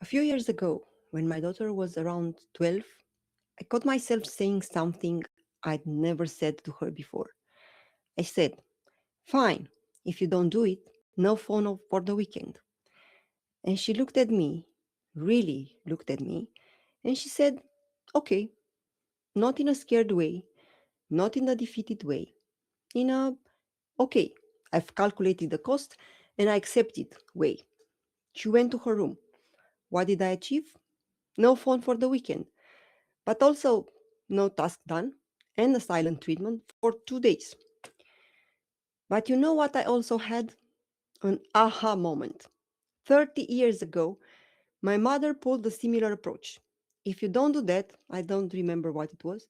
A few years ago, when my daughter was around 12, I caught myself saying something I'd never said to her before. I said, "Fine, if you don't do it, no phone for the weekend." And she looked at me, really looked at me, and she said, "Okay," not in a scared way, not in a defeated way, in a, "Okay, I've calculated the cost and I accept it" way. She went to her room. What did I achieve? No phone for the weekend, but also no task done and a silent treatment for 2 days. But you know what I also had? An aha moment. 30 years ago, my mother pulled a similar approach. "If you don't do that," I don't remember what it was,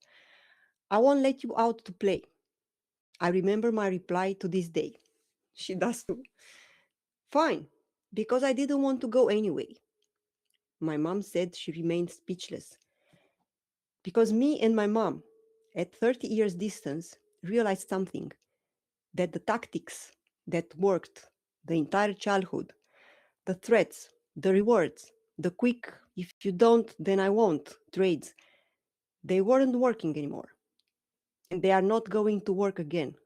"I won't let you out to play." I remember my reply to this day. She does too. "Fine, because I didn't want to go anyway." My mom said she remained speechless. Because me and my mom, at 30 years distance, realized something, that the tactics that worked the entire childhood, the threats, the rewards, the quick, "if you don't, then I won't" trades, they weren't working anymore. And they are not going to work again,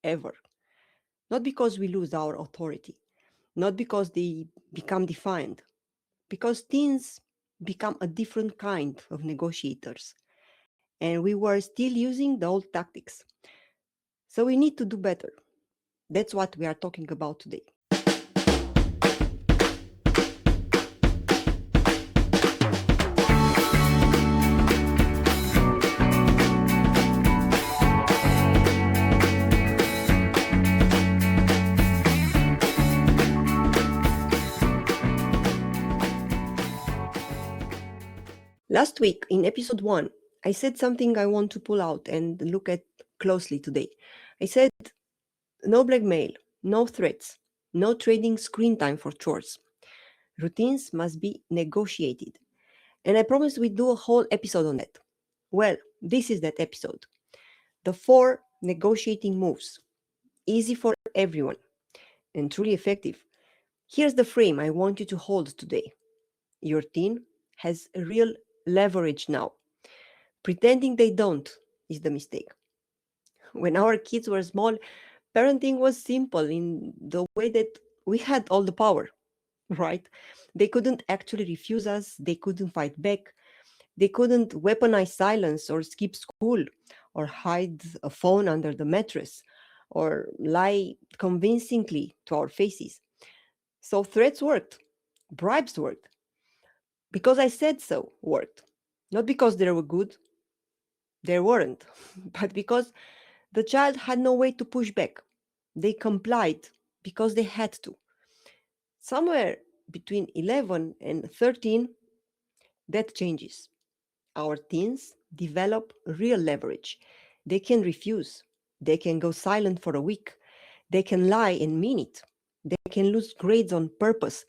ever. Not because we lose our authority, not because they become defiant, because teens become a different kind of negotiators. And we were still using the old tactics. So we need to do better. That's what we are talking about today. Last week, in episode 1, I said something I want to pull out and look at closely today. I said no blackmail, no threats, no trading screen time for chores. Routines must be negotiated. And I promised we'd do a whole episode on that. Well, this is that episode. The 4 negotiating moves. Easy for everyone and truly effective. Here's the frame I want you to hold today. Your teen has real leverage now. Pretending they don't is the mistake. When our kids were small, parenting was simple in the way that we had all the power, right? They couldn't actually refuse us, they couldn't fight back, they couldn't weaponize silence or skip school or hide a phone under the mattress or lie convincingly to our faces. So threats worked, bribes worked. Because I said so worked. Not because they were good, they weren't, but because the child had no way to push back. They complied because they had to. Somewhere between 11 and 13, that changes. Our teens develop real leverage. They can refuse. They can go silent for a week. They can lie and mean it. They can lose grades on purpose.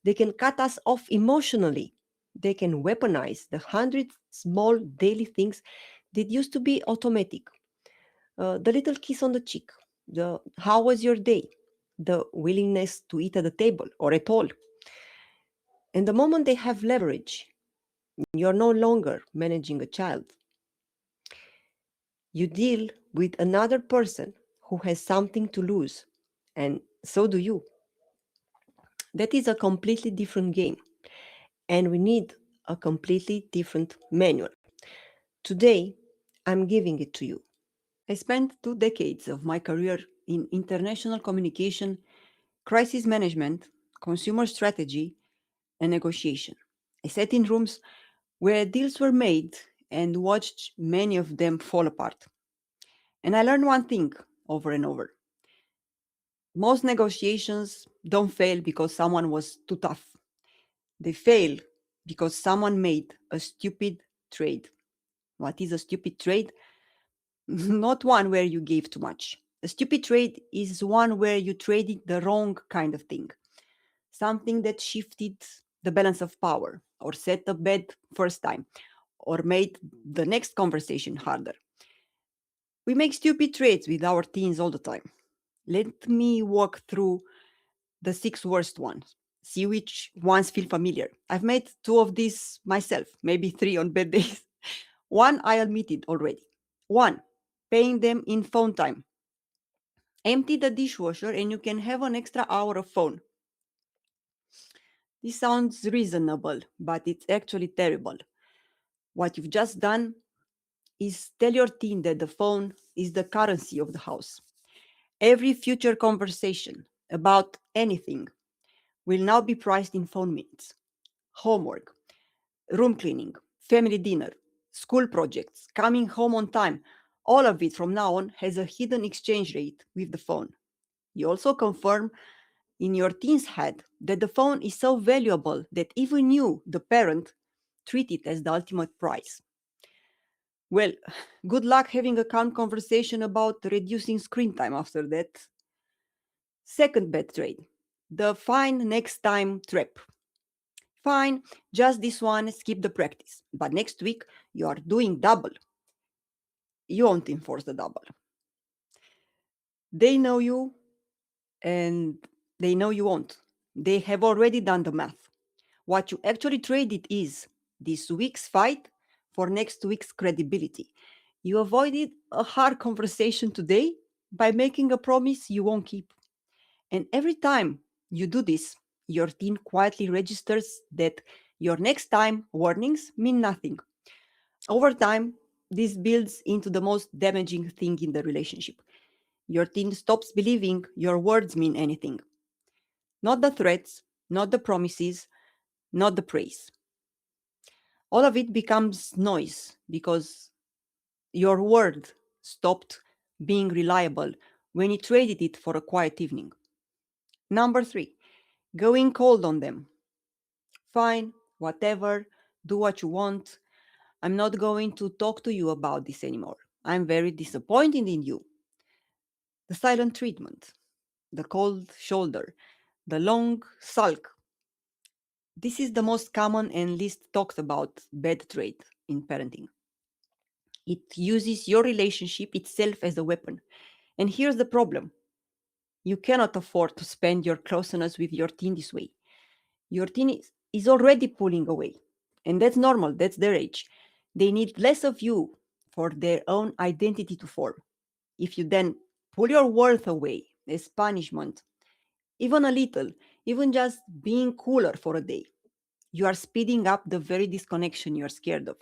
They can cut us off emotionally. They can weaponize the 100 small daily things that used to be automatic. The little kiss on the cheek, the "how was your day," the willingness to eat at the table or at all. And the moment they have leverage, you're no longer managing a child. You deal with another person who has something to lose, and so do you. That is a completely different game, and we need a completely different manual. Today, I'm giving it to you. I spent 2 decades of my career in international communication, crisis management, consumer strategy, and negotiation. I sat in rooms where deals were made and watched many of them fall apart. And I learned one thing over and over: most negotiations don't fail because someone was too tough, they fail because someone made a stupid trade. What is a stupid trade? Not one where you gave too much. A stupid trade is one where you traded the wrong kind of thing, something that shifted the balance of power, or set a bet first time, or made the next conversation harder. We make stupid trades with our teens all the time. Let me walk through the 6 worst ones. See which ones feel familiar. I've made two of these myself, maybe three on bad days. One I admitted already. One, paying them in phone time. Empty the dishwasher and you can have an extra hour of phone. This sounds reasonable, but it's actually terrible. What you've just done is tell your teen that the phone is the currency of the house. Every future conversation about anything will now be priced in phone minutes. Homework, room cleaning, family dinner, school projects, coming home on time, all of it from now on has a hidden exchange rate with the phone. You also confirm in your teen's head that the phone is so valuable that even you, the parent, treat it as the ultimate prize. Well, good luck having a calm conversation about reducing screen time after that. Second bad trade, the fine next time trap. Fine, just this one, skip the practice. But next week, you are doing double. You won't enforce the double. They know you and they know you won't. They have already done the math. What you actually traded is this week's fight for next week's credibility. You avoided a hard conversation today by making a promise you won't keep. And every time you do this, your team quietly registers that your next time warnings mean nothing. Over time, this builds into the most damaging thing in the relationship. Your teen stops believing your words mean anything. Not the threats, not the promises, not the praise. All of it becomes noise because your word stopped being reliable when you traded it for a quiet evening. Number three, going cold on them. Fine, whatever, do what you want. I'm not going to talk to you about this anymore. I'm very disappointed in you. The silent treatment, the cold shoulder, the long sulk. This is the most common and least talked about bad trait in parenting. It uses your relationship itself as a weapon. And here's the problem: you cannot afford to spend your closeness with your teen this way. Your teen is already pulling away. And that's normal, that's their age. They need less of you for their own identity to form. If you then pull your worth away as punishment, even a little, even just being cooler for a day, you are speeding up the very disconnection you're scared of.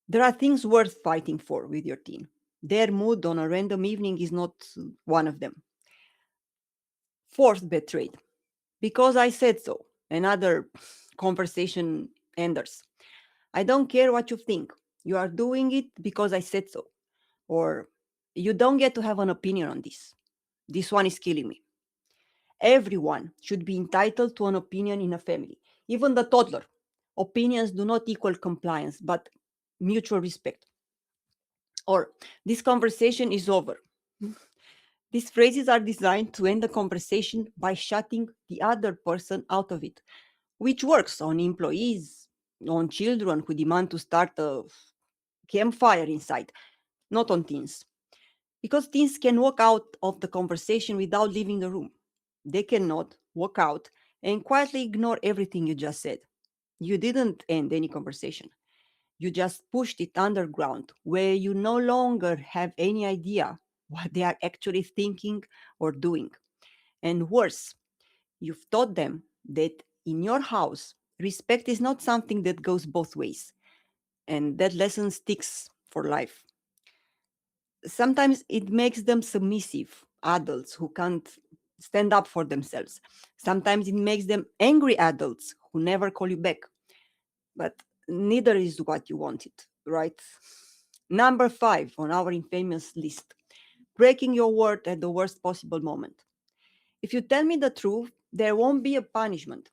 There are things worth fighting for with your teen. Their mood on a random evening is not one of them. Fourth betrayed. Because I said so. Another conversation enders. I don't care what you think. You are doing it because I said so. Or you don't get to have an opinion on this. This one is killing me. Everyone should be entitled to an opinion in a family, even the toddler. Opinions do not equal compliance, but mutual respect. Or this conversation is over. These phrases are designed to end the conversation by shutting the other person out of it, which works on employees, on children who demand to start a campfire inside, not on teens. Because teens can walk out of the conversation without leaving the room. They cannot walk out and quietly ignore everything you just said. You didn't end any conversation. You just pushed it underground where you no longer have any idea what they are actually thinking or doing. And worse, you've taught them that in your house, respect is not something that goes both ways. And that lesson sticks for life. Sometimes it makes them submissive adults who can't stand up for themselves. Sometimes it makes them angry adults who never call you back. But neither is what you wanted, right? Number five on our infamous list: breaking your word at the worst possible moment. If you tell me the truth, there won't be a punishment.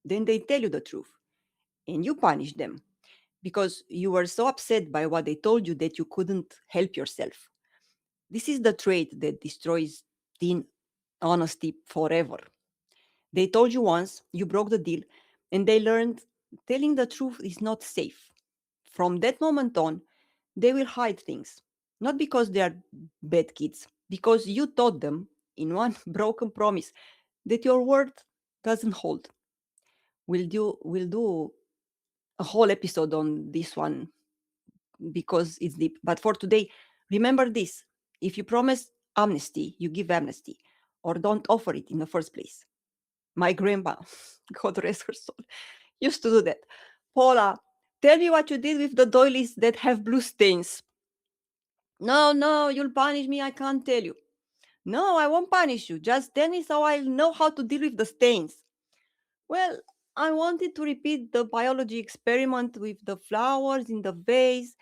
Then they tell you the truth, and you punish them because you were so upset by what they told you that you couldn't help yourself. This is the trait that destroys teen honesty forever. They told you once, you broke the deal, and they learned telling the truth is not safe. From that moment on, they will hide things. Not because they are bad kids, because you taught them in one broken promise that your word doesn't hold. We'll do a whole episode on this one because it's deep. But for today, remember this: if you promise amnesty, you give amnesty, or don't offer it in the first place. My grandma, God rest her soul, used to do that. Paula, tell me what you did with the doilies that have blue stains. No, no, you'll punish me. I can't tell you. No, I won't punish you. Just tell me so I'll know how to deal with the stains. Well, I wanted to repeat the biology experiment with the flowers in the vase,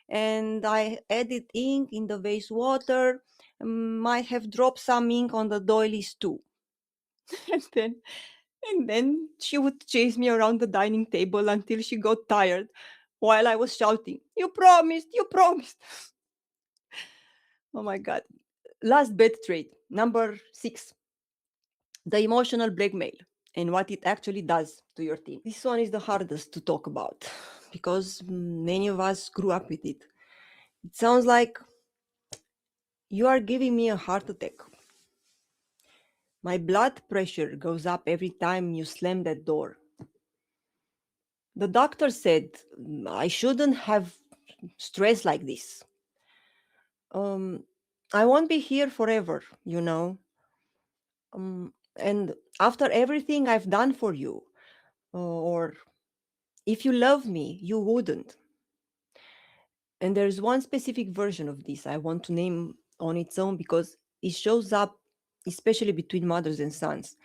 and I added ink in the vase water. Might have dropped some ink on the doilies too. and then, and then she would chase me around the dining table until she got tired, while I was shouting, "You promised! You promised!" Oh my God! Last bed trait, number 6, the emotional blackmail and what it actually does to your teen. This one is the hardest to talk about because many of us grew up with it. It sounds like you are giving me a heart attack. My blood pressure goes up every time you slam that door. The doctor said I shouldn't have stress like this. Um, I won't be here forever, you know. And after everything I've done for you, or if you love me, you wouldn't. And there's one specific version of this I want to name on its own because it shows up especially between mothers and sons.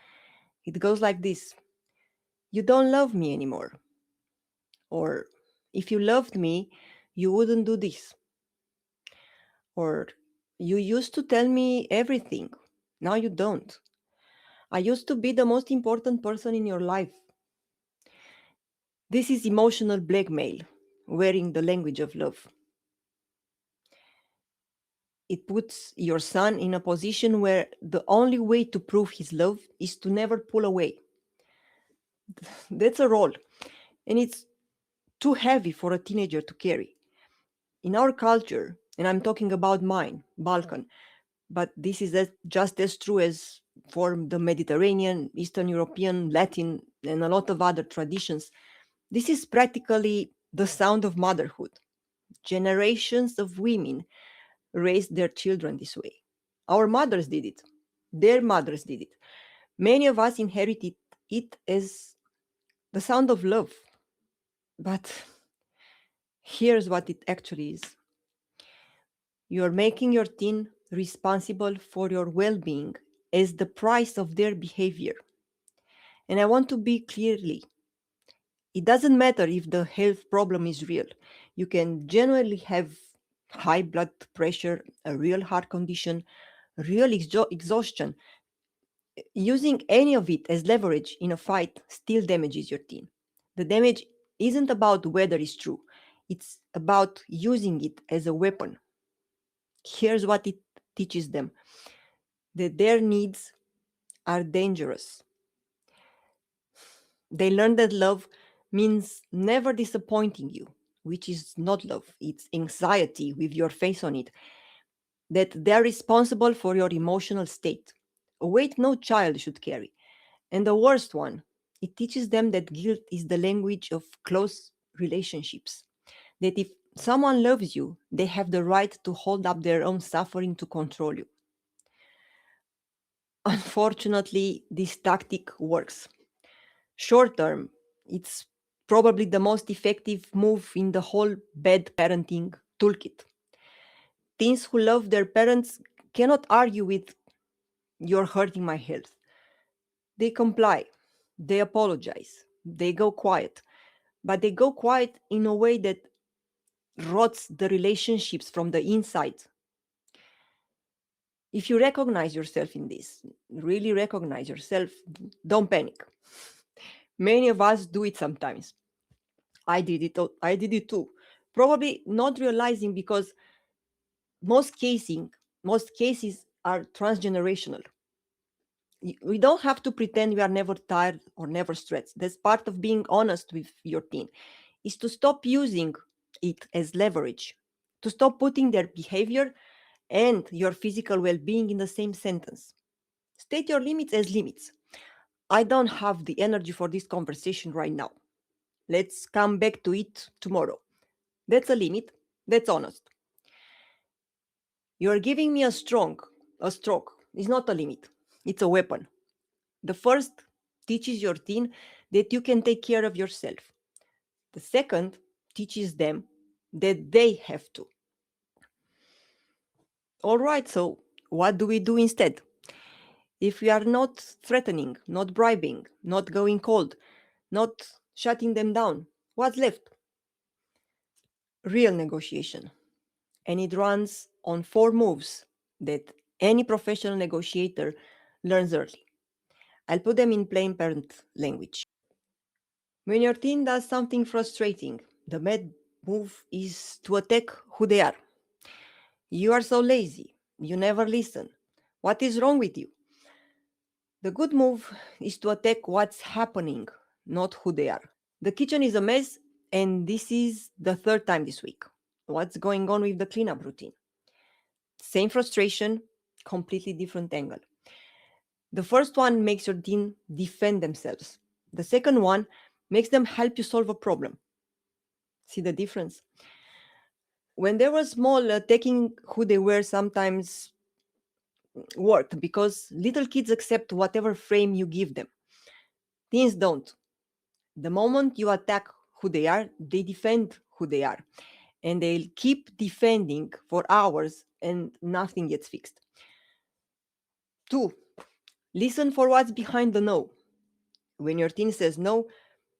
It goes like this: you don't love me anymore. Or if you loved me, you wouldn't do this. Or you used to tell me everything. Now you don't. I used to be the most important person in your life. This is emotional blackmail, wearing the language of love. It puts your son in a position where the only way to prove his love is to never pull away. That's a role, and it's too heavy for a teenager to carry. In our culture, and I'm talking about mine, Balkan, but this is just as true as for the Mediterranean, Eastern European, Latin, and a lot of other traditions, this is practically the sound of motherhood. Generations of women raised their children this way. Our mothers did it, their mothers did it. Many of us inherited it as the sound of love. But here's what it actually is: you're making your teen responsible for your well being as the price of their behavior. And I want to be clearly, it doesn't matter if the health problem is real. You can genuinely have high blood pressure, a real heart condition, real exhaustion. Using any of it as leverage in a fight still damages your teen. The damage isn't about whether it's true, it's about using it as a weapon. Here's what it teaches them: that their needs are dangerous. They learn that love means never disappointing you, which is not love, it's anxiety with your face on it. That they're responsible for your emotional state, a weight no child should carry. And the worst one, it teaches them that guilt is the language of close relationships. That if someone loves you, they have the right to hold up their own suffering to control you. Unfortunately, this tactic works. Short term, it's probably the most effective move in the whole bad parenting toolkit. Teens who love their parents cannot argue with "you're hurting my health." They comply, they apologize, they go quiet, but they go quiet in a way that rots the relationships from the inside. If you recognize yourself in this, really recognize yourself, don't panic. Many of us do it sometimes. I did it too. Probably not realizing because most casing, most cases are transgenerational. We don't have to pretend we are never tired or never stressed. That's part of being honest with your teen, is to stop using it as leverage, to stop putting their behavior and your physical well-being in the same sentence. State your limits as limits. I don't have the energy for this conversation right now. Let's come back to it tomorrow. That's a limit. That's honest. You're giving me a stroke. It's not a limit, it's a weapon. The first teaches your teen that you can take care of yourself. The second teaches them that they have to. All right, so what do we do instead? If we are not threatening, not bribing, not going cold, not shutting them down, what's left? Real negotiation. And it runs on four moves that any professional negotiator learns early. I'll put them in plain parent language. When your teen does something frustrating, the bad move is to attack who they are. You are so lazy. You never listen. What is wrong with you? The good move is to attack what's happening, not who they are. The kitchen is a mess, and this is the third time this week. What's going on with the cleanup routine? Same frustration, completely different angle. The first one makes your teen defend themselves. The second one makes them help you solve a problem. See the difference? When they were small, taking who they were sometimes worked because little kids accept whatever frame you give them. Teens don't. The moment you attack who they are, they defend who they are. And they'll keep defending for hours and nothing gets fixed. Two, listen for what's behind the no. When your teen says no,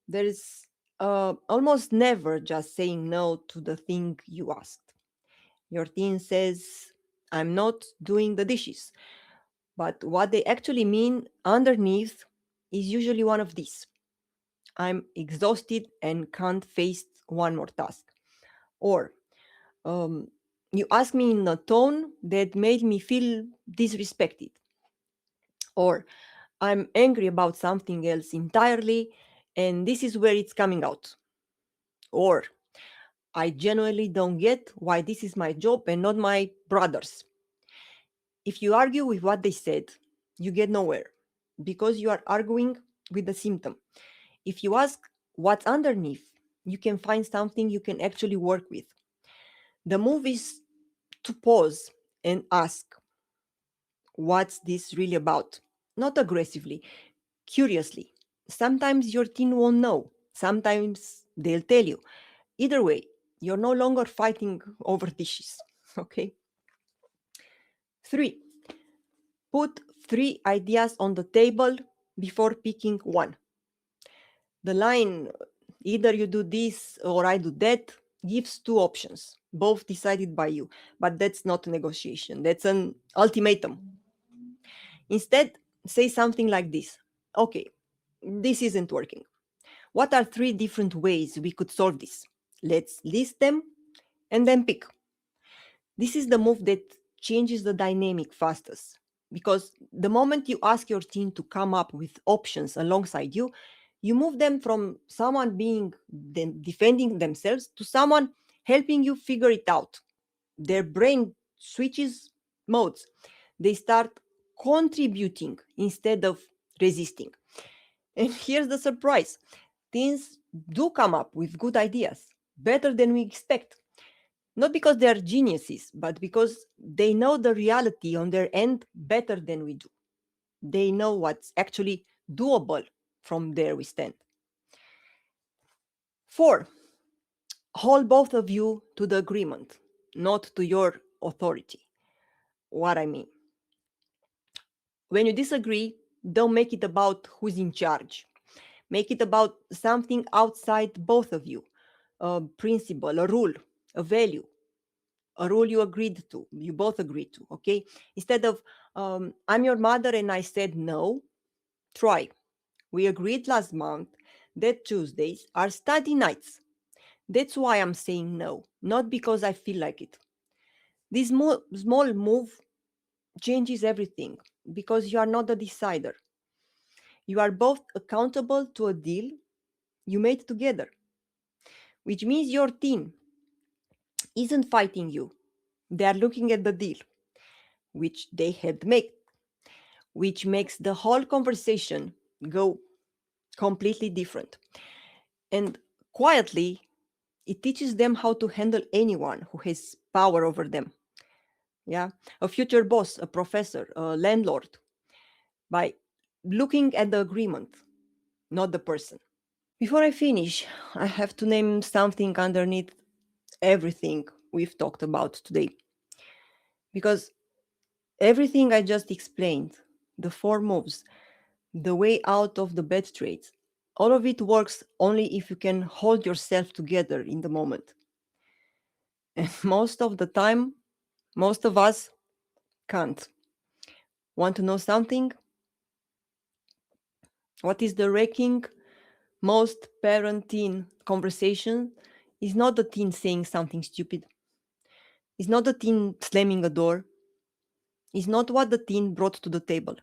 there is almost never just saying no to the thing you asked. Your teen says, I'm not doing the dishes. But what they actually mean underneath is usually one of these: I'm exhausted and can't face one more task. Or um, you ask me in a tone that made me feel disrespected. Or I'm angry about something else entirely, and this is where it's coming out. Or I genuinely don't get why this is my job and not my brother's. If you argue with what they said, you get nowhere because you are arguing with the symptom. If you ask what's underneath, you can find something you can actually work with. The move is to pause and ask, what's this really about? Not aggressively, curiously. Sometimes your teen won't know, sometimes they'll tell you. Either way, you're no longer fighting over dishes. Okay. Three, put three ideas on the table before picking one. The line, either you do this or I do that, gives two options, both decided by you. But that's not a negotiation, that's an ultimatum. Instead, say something like this: okay, this isn't working. What are three different ways we could solve this? Let's list them and then pick. This is the move that changes the dynamic fastest. Because the moment you ask your team to come up with options alongside you, you move them from someone being defending themselves to someone helping you figure it out. Their brain switches modes. They start contributing instead of resisting. And here's the surprise: teens do come up with good ideas, better than we expect. Not because they are geniuses, but because they know the reality on their end better than we do. They know what's actually doable from there we stand. Four, hold both of you to the agreement, not to your authority. What I mean: when you disagree, don't make it about who's in charge. Make it about something outside both of you: a principle, a rule, a value, a rule you both agreed to, okay? Instead of, I'm your mother and I said no, try. We agreed last month that Tuesdays are study nights. That's why I'm saying no, not because I feel like it. This small move changes everything because you are not the decider. You are both accountable to a deal you made together, which means your team isn't fighting you. They are looking at the deal, which they helped make, which makes the whole conversation go completely different. And quietly, it teaches them how to handle anyone who has power over them. Yeah, a future boss, a professor, a landlord, by looking at the agreement, not the person. Before I finish, I have to name something underneath everything we've talked about today. Because everything I just explained, the four moves, the way out of the bad traits, all of it works only if you can hold yourself together in the moment. And most of the time, most of us can't. Want to know something? What is the wrecking most parent teen conversation is not the teen saying something stupid. It's not the teen slamming a door. It's not what the teen brought to the table.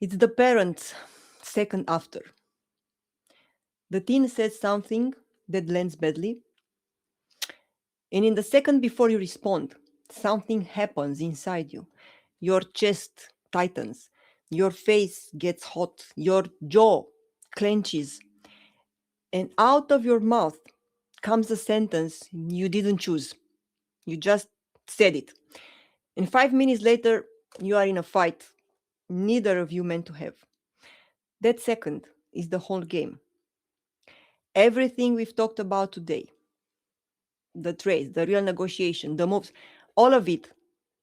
It's the parents second after. The teen says something that lands badly, and in the second before you respond, something happens inside you. Your chest tightens, your face gets hot, your jaw clenches, and out of your mouth comes a sentence you didn't choose. You just said it. And 5 minutes later, you are in a fight neither of you meant to have. That second is the whole game. Everything we've talked about today, the trades, the real negotiation, the moves, all of it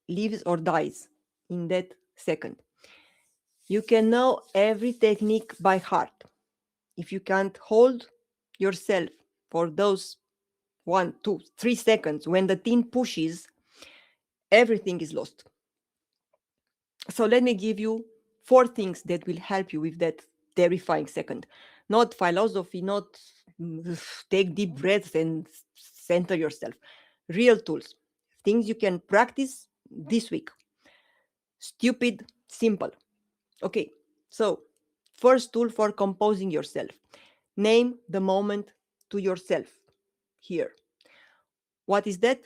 lives or dies in that second. You can know every technique by heart. If you can't hold yourself for those 1, 2, 3 seconds when the team pushes, everything is lost. So let me give you 4 things that will help you with that terrifying second. Not philosophy, not take deep breaths and center yourself. Real tools, things you can practice this week. Stupid, simple. Okay, so first tool for composing yourself. Name the moment to yourself here. What is that?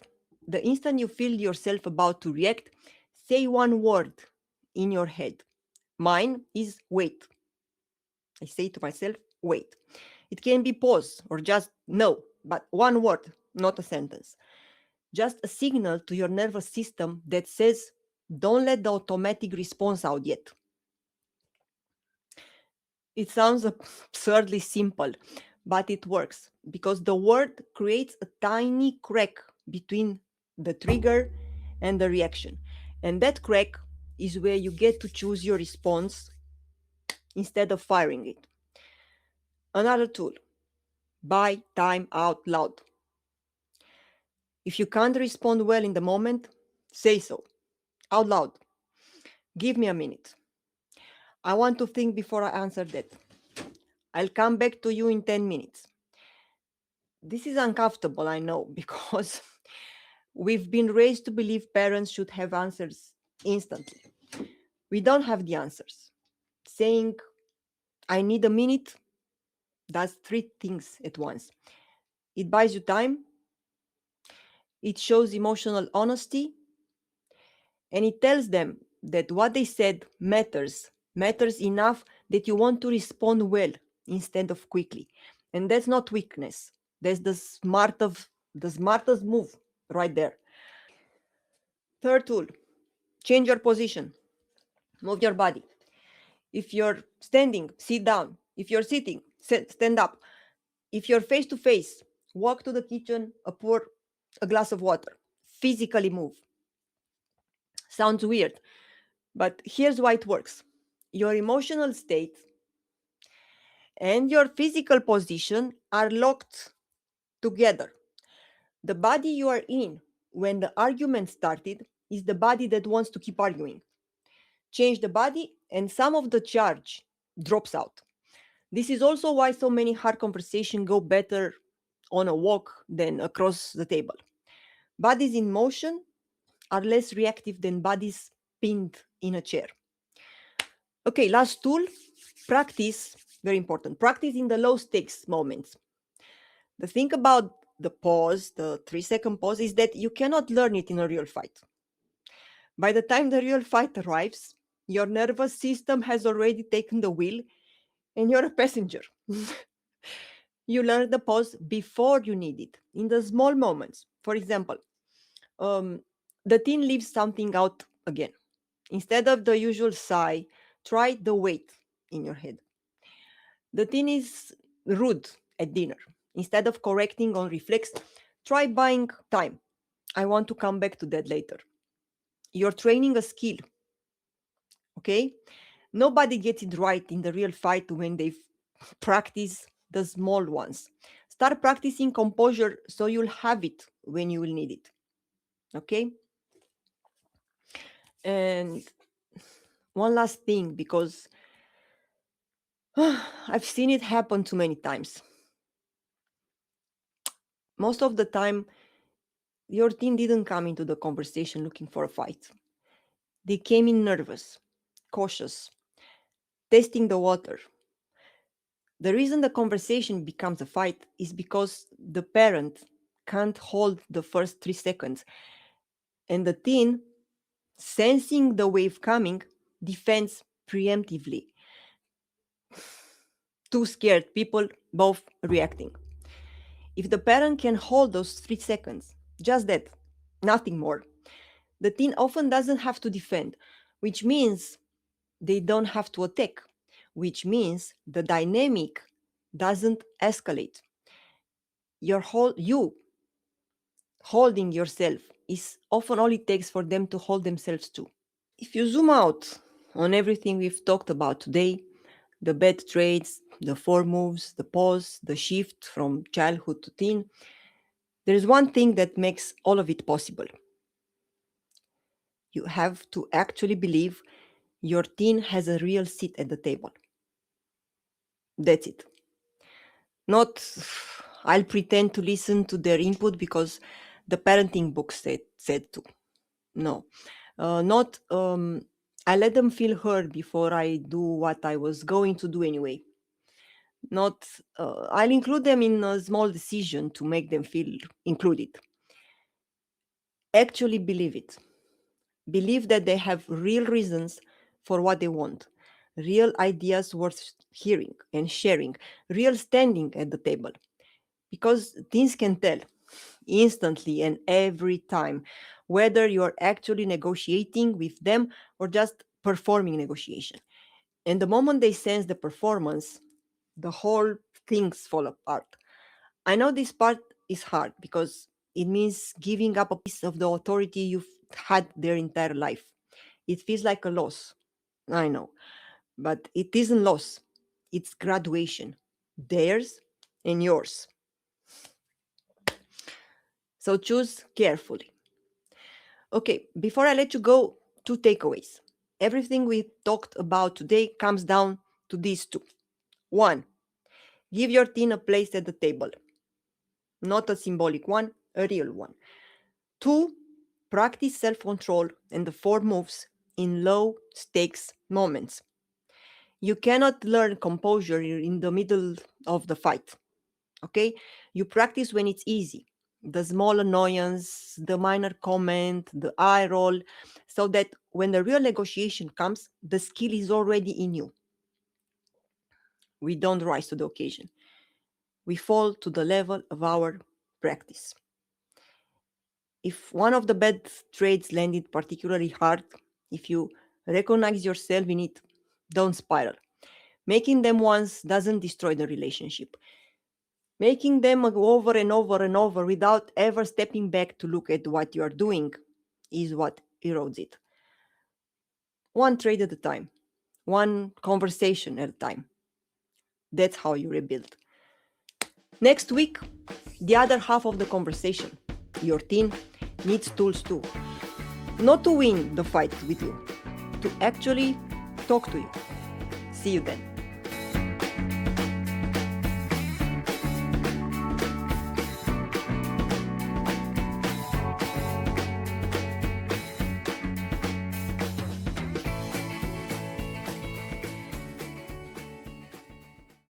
The instant you feel yourself about to react, say one word in your head. Mine is wait. I say to myself, wait. It can be pause or just no, but one word, not a sentence. Just a signal to your nervous system that says, don't let the automatic response out yet. It sounds absurdly simple, but it works because the word creates a tiny crack between the trigger and the reaction. And that crack is where you get to choose your response instead of firing it. Another tool, buy time out loud. If you can't respond well in the moment, say so out loud. Give me a minute. I want to think before I answer that. I'll come back to you in 10 minutes. This is uncomfortable, I know, because we've been raised to believe parents should have answers instantly. We don't have the answers. Saying, I need a minute, does 3 things at once. It buys you time, it shows emotional honesty, and it tells them that what they said matters enough that you want to respond well instead of quickly. And that's not weakness. That's the smartest move right there. Third tool, change your position. Move your body. If you're standing, sit down. If you're sitting, stand up. If you're face to face, walk to the kitchen, pour a glass of water. Physically move. Sounds weird, but here's why it works. Your emotional state and your physical position are locked together. The body you are in when the argument started is the body that wants to keep arguing. Change the body, and some of the charge drops out. This is also why so many hard conversations go better on a walk than across the table. Bodies in motion are less reactive than bodies pinned in a chair. Okay, last tool, practice, very important. Practice in the low stakes moments. The thing about the pause, the 3 second pause, is that you cannot learn it in a real fight. By the time the real fight arrives, Your nervous system has already taken the wheel and you're a passenger. You learn the pause before you need it, in the small moments. For example, um, the teen leaves something out again. Instead of the usual sigh, try the wait in your head. The teen is rude at dinner. Instead of correcting on reflex, try buying time. I want to come back to that later. You're training a skill, okay? Nobody gets it right in the real fight when they practice the small ones. Start practicing composure so you'll have it when you will need it, okay? And one last thing, because I've seen it happen too many times. Most of the time, your teen didn't come into the conversation looking for a fight. They came in nervous, cautious, testing the water. The reason the conversation becomes a fight is because the parent can't hold the first 3 seconds, and the teen, sensing the wave coming, defends preemptively. Too scared people, both reacting. If the parent can hold those 3 seconds, just that, nothing more, the teen often doesn't have to defend, which means they don't have to attack, which means the dynamic doesn't escalate. You holding yourself is often all it takes for them to hold themselves too. If you zoom out on everything we've talked about today, the bad traits, the 4 moves, the pause, the shift from childhood to teen, there is one thing that makes all of it possible. You have to actually believe your teen has a real seat at the table. That's it. Not, I'll pretend to listen to their input because the parenting book said to. No. Not, I let them feel heard before I do what I was going to do anyway. Not, I'll include them in a small decision to make them feel included. Actually believe it. Believe that they have real reasons for what they want, real ideas worth hearing and sharing, real standing at the table. Because teens can tell instantly and every time whether you're actually negotiating with them or just performing negotiation. And the moment they sense the performance, the whole things fall apart. I know this part is hard because it means giving up a piece of the authority you've had their entire life. It feels like a loss. I know. But it isn't loss. It's graduation. Theirs and yours. So choose carefully. Okay, before I let you go, 2 takeaways. Everything we talked about today comes down to these 2. 1, give your teen a place at the table. Not a symbolic one, a real one. 2, practice self-control and the 4 moves in low-stakes moments. You cannot learn composure in the middle of the fight, okay? You practice when it's easy. The small annoyance, the minor comment, the eye roll, so that when the real negotiation comes, the skill is already in you. We don't rise to the occasion. We fall to the level of our practice. If one of the bad trades landed particularly hard, if you recognize yourself in it, don't spiral. Making them once doesn't destroy the relationship. Making them over and over and over without ever stepping back to look at what you are doing is what erodes it. One trade at a time, one conversation at a time. That's how you rebuild. Next week, the other half of the conversation. Your teen needs tools too. Not to win the fight with you, to actually talk to you. See you then.